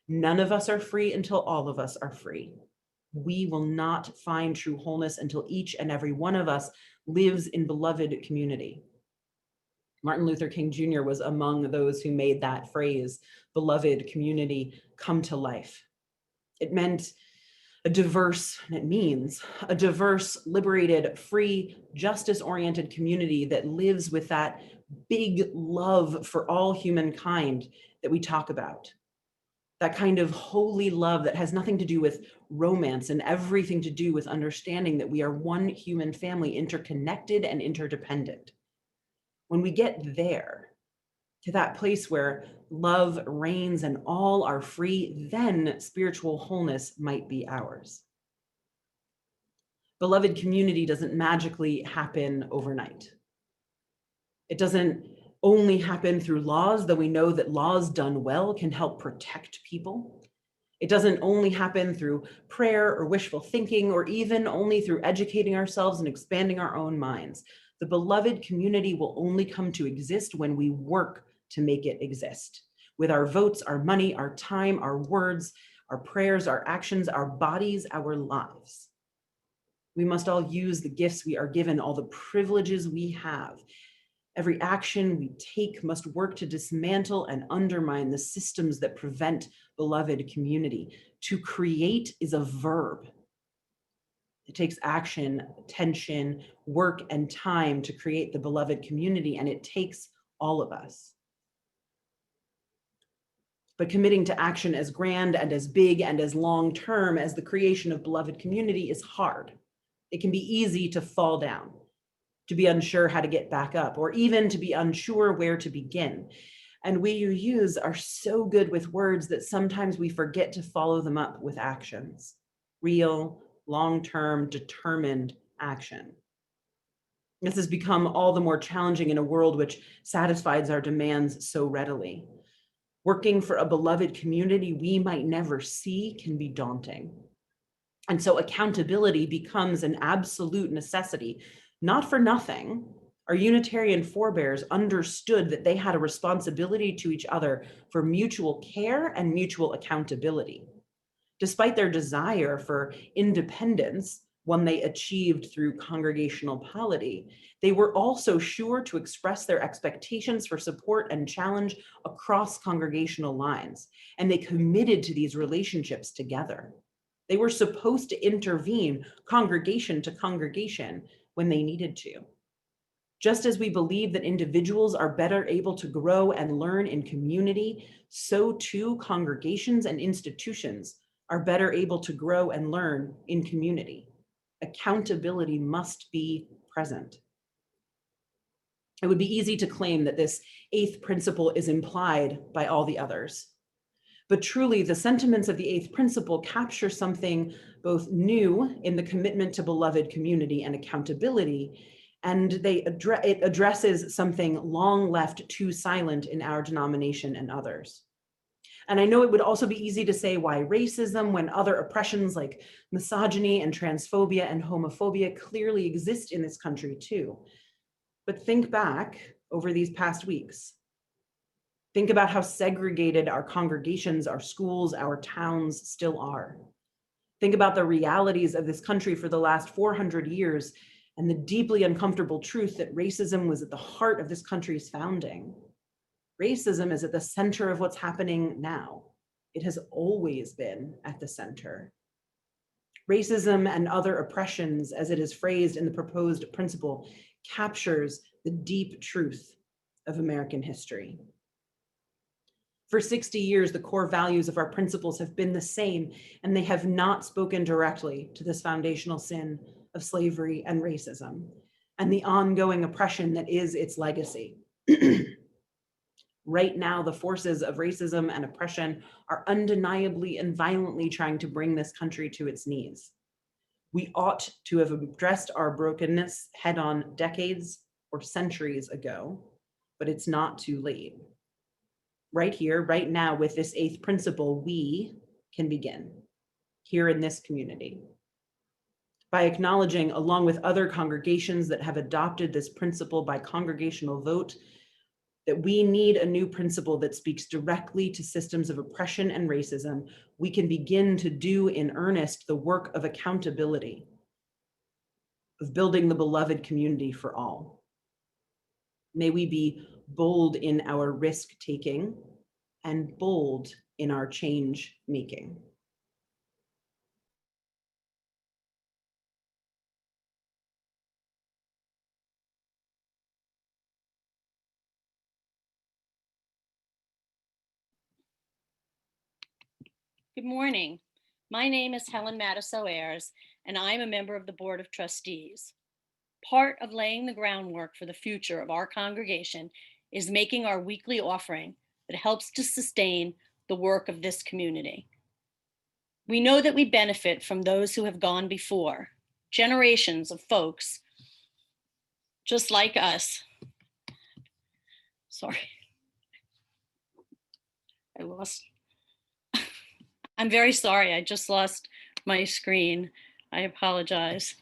None of us are free until all of us are free. We will not find true wholeness until each and every one of us lives in beloved community. Martin Luther King Jr. was among those who made that phrase, beloved community, come to life. It meant it means a diverse, liberated, free, justice-oriented community that lives with that big love for all humankind that we talk about. That kind of holy love that has nothing to do with romance and everything to do with understanding that we are one human family, interconnected and interdependent. When we get there, to that place where love reigns and all are free, then spiritual wholeness might be ours. Beloved community doesn't magically happen overnight. It doesn't only happen through laws, though we know that laws done well can help protect people. It doesn't only happen through prayer or wishful thinking, or even only through educating ourselves and expanding our own minds. The beloved community will only come to exist when we work to make it exist. With our votes, our money, our time, our words, our prayers, our actions, our bodies, our lives. We must all use the gifts we are given, all the privileges we have. Every action we take must work to dismantle and undermine the systems that prevent beloved community. To create is a verb. It takes action, attention, work, and time to create the beloved community, and it takes all of us. But committing to action as grand and as big and as long-term as the creation of beloved community is hard. It can be easy to fall down, to be unsure how to get back up, or even to be unsure where to begin. And we who use are so good with words that sometimes we forget to follow them up with actions. Real, long-term, determined action. This has become all the more challenging in a world which satisfies our demands so readily. Working for a beloved community we might never see can be daunting. And so accountability becomes an absolute necessity. Not for nothing, our Unitarian forebears understood that they had a responsibility to each other for mutual care and mutual accountability. Despite their desire for independence, one they achieved through congregational polity, they were also sure to express their expectations for support and challenge across congregational lines, and they committed to these relationships together. They were supposed to intervene congregation to congregation when they needed to. Just as we believe that individuals are better able to grow and learn in community, so too congregations and institutions are better able to grow and learn in community. Accountability must be present. It would be easy to claim that this eighth principle is implied by all the others. But truly, the sentiments of the eighth principle capture something both new in the commitment to beloved community and accountability, and it addresses something long left too silent in our denomination and others. And I know it would also be easy to say, why racism when other oppressions like misogyny and transphobia and homophobia clearly exist in this country too. But think back over these past weeks. Think about how segregated our congregations, our schools, our towns still are. Think about the realities of this country for the last 400 years and the deeply uncomfortable truth that racism was at the heart of this country's founding. Racism is at the center of what's happening now. It has always been at the center. Racism and other oppressions, as it is phrased in the proposed principle, captures the deep truth of American history. For 60 years, the core values of our principles have been the same, and they have not spoken directly to this foundational sin of slavery and racism, and the ongoing oppression that is its legacy. Right now, the forces of racism and oppression are undeniably and violently trying to bring this country to its knees. We ought to have addressed our brokenness head-on decades or centuries ago, but it's not too late. Right here, right now, with this 8th principle, we can begin here in this community by acknowledging, along with other congregations that have adopted this principle by congregational vote, that we need a new principle that speaks directly to systems of oppression and racism. We can begin to do in earnest the work of accountability, of building the beloved community for all. May we be bold in our risk-taking and bold in our change-making. Good morning. My name is Helen Matiso Ayers, and I'm a member of the Board of Trustees. Part of laying the groundwork for the future of our congregation is making our weekly offering that helps to sustain the work of this community. We know that we benefit from those who have gone before, generations of folks just like us. Sorry. I'm very sorry, I just lost my screen. I apologize.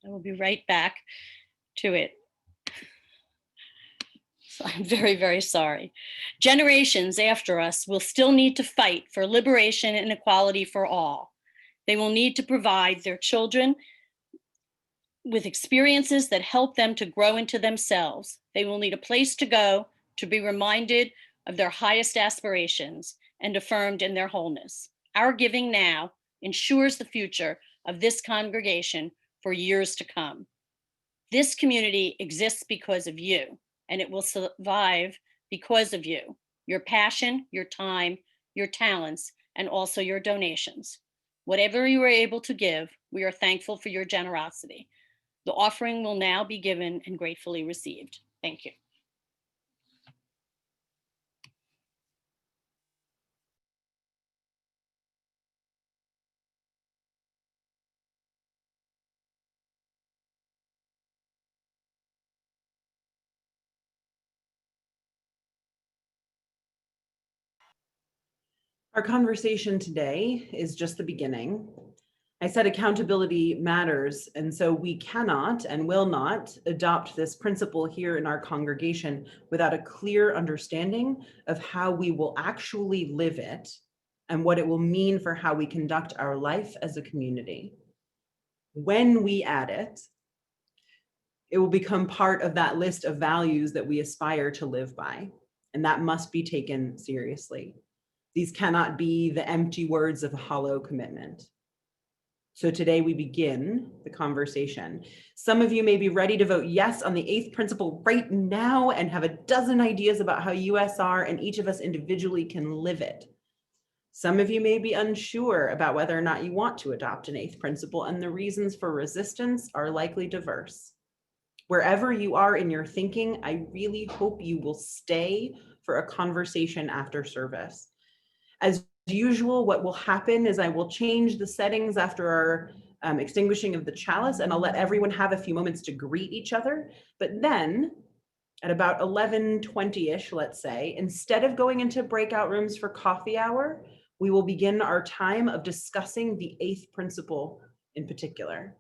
I will be right back to it. So I'm very, very sorry. Generations after us will still need to fight for liberation and equality for all. They will need to provide their children with experiences that help them to grow into themselves. They will need a place to go to be reminded of their highest aspirations and affirmed in their wholeness. Our giving now ensures the future of this congregation for years to come. This community exists because of you, and it will survive because of you, your passion, your time, your talents, and also your donations. Whatever you are able to give, we are thankful for your generosity. The offering will now be given and gratefully received. Thank you. Our conversation today is just the beginning. I said accountability matters, and so we cannot and will not adopt this principle here in our congregation without a clear understanding of how we will actually live it and what it will mean for how we conduct our life as a community. When we add it, it will become part of that list of values that we aspire to live by, and that must be taken seriously. These cannot be the empty words of a hollow commitment. So today we begin the conversation. Some of you may be ready to vote yes on the 8th principle right now and have a dozen ideas about how USR and each of us individually can live it. Some of you may be unsure about whether or not you want to adopt an 8th principle, and the reasons for resistance are likely diverse. Wherever you are in your thinking, I really hope you will stay for a conversation after service. As usual, what will happen is I will change the settings after our extinguishing of the chalice, and I'll let everyone have a few moments to greet each other. But then at about 11:20-ish, let's say, instead of going into breakout rooms for coffee hour, we will begin our time of discussing the 8th principle in particular.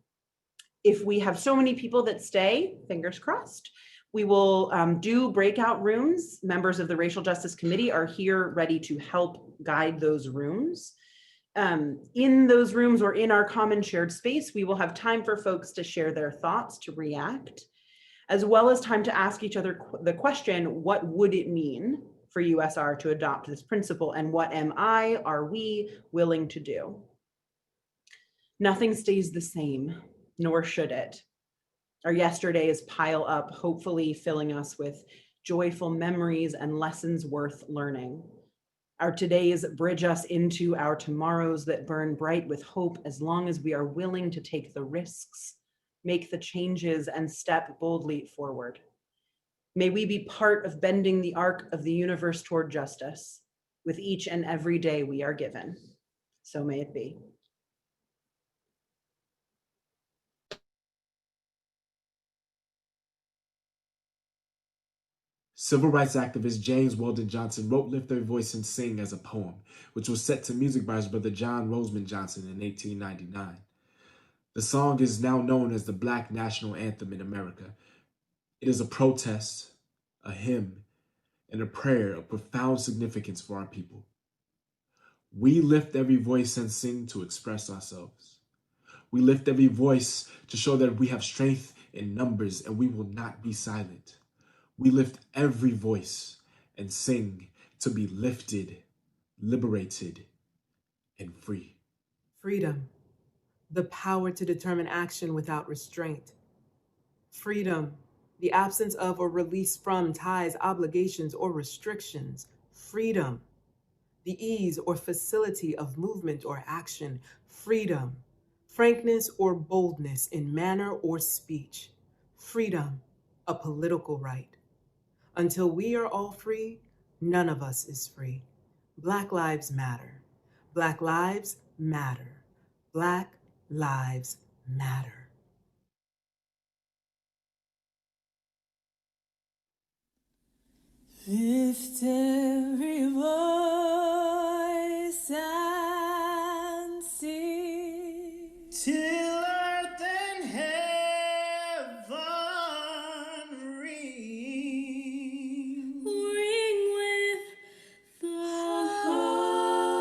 If we have so many people that stay, fingers crossed, we will do breakout rooms. Members of the Racial Justice Committee are here ready to help guide those rooms. In those rooms or in our common shared space, we will have time for folks to share their thoughts, to react, as well as time to ask each other the question, what would it mean for USR to adopt this principle, and what are we willing to do? Nothing stays the same, nor should it. Our yesterdays pile up, hopefully filling us with joyful memories and lessons worth learning. Our todays bridge us into our tomorrows that burn bright with hope as long as we are willing to take the risks, make the changes, and step boldly forward. May we be part of bending the arc of the universe toward justice with each and every day we are given. So may it be. Civil rights activist James Weldon Johnson wrote Lift Their Voice and Sing as a poem, which was set to music by his brother John Roseman Johnson in 1899. The song is now known as the Black National Anthem in America. It is a protest, a hymn, and a prayer of profound significance for our people. We lift every voice and sing to express ourselves. We lift every voice to show that we have strength in numbers and we will not be silent. We lift every voice and sing to be lifted, liberated, and free. Freedom, the power to determine action without restraint. Freedom, the absence of or release from ties, obligations, or restrictions. Freedom, the ease or facility of movement or action. Freedom, frankness or boldness in manner or speech. Freedom, a political right. Until we are all free, none of us is free. Black lives matter. Black lives matter. Black lives matter. Lift every voice and sing till earth and heaven ring. Ring with the harmonies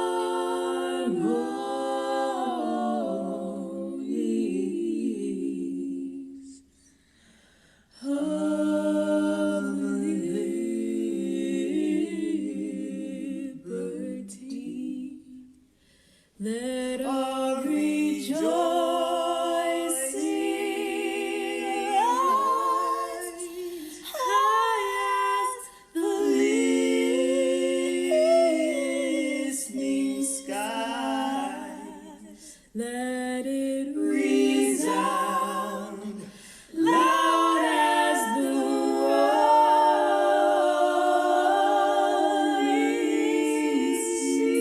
of liberty. Let our rejoicing rise high as the listening skies. Let it resound loud as the roaring sea.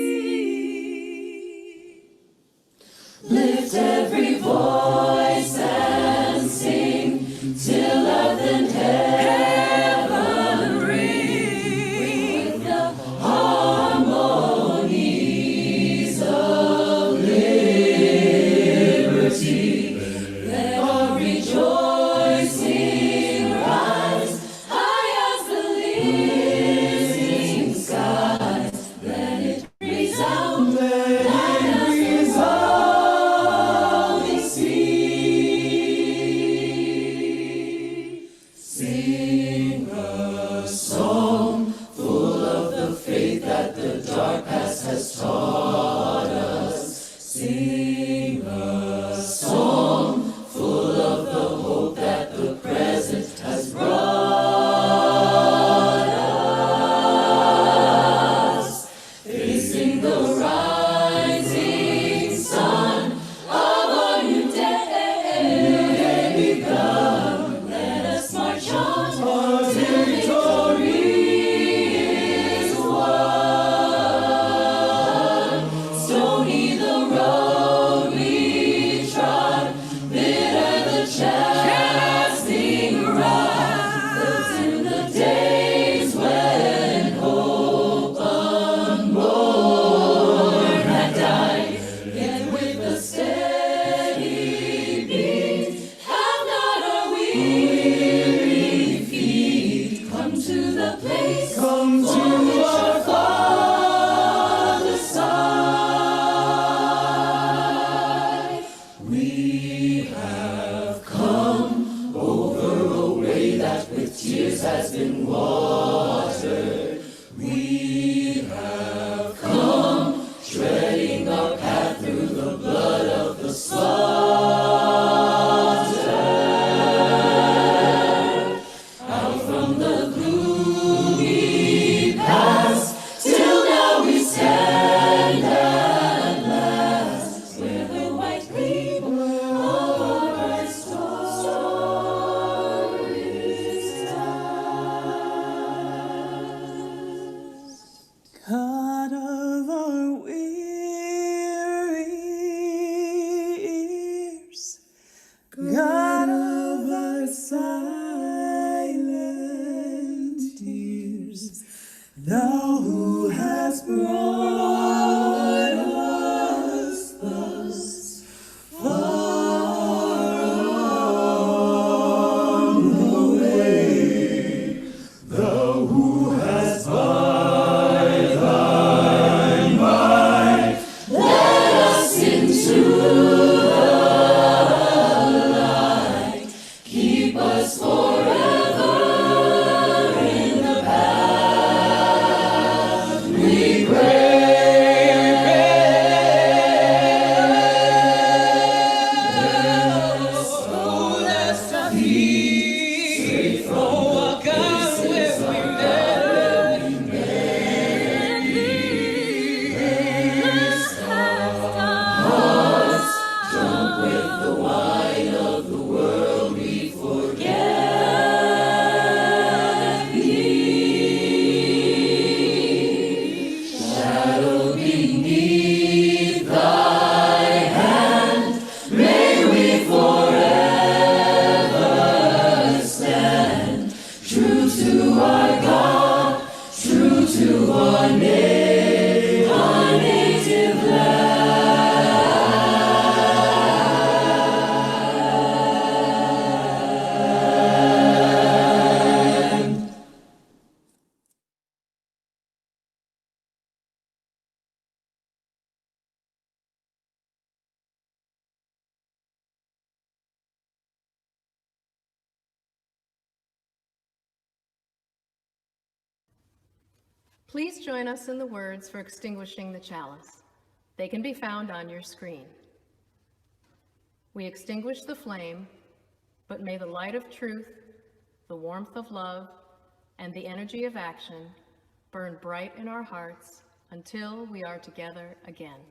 Please join us in the words for extinguishing the chalice. They can be found on your screen. We extinguish the flame, but may the light of truth, the warmth of love, and the energy of action burn bright in our hearts until we are together again.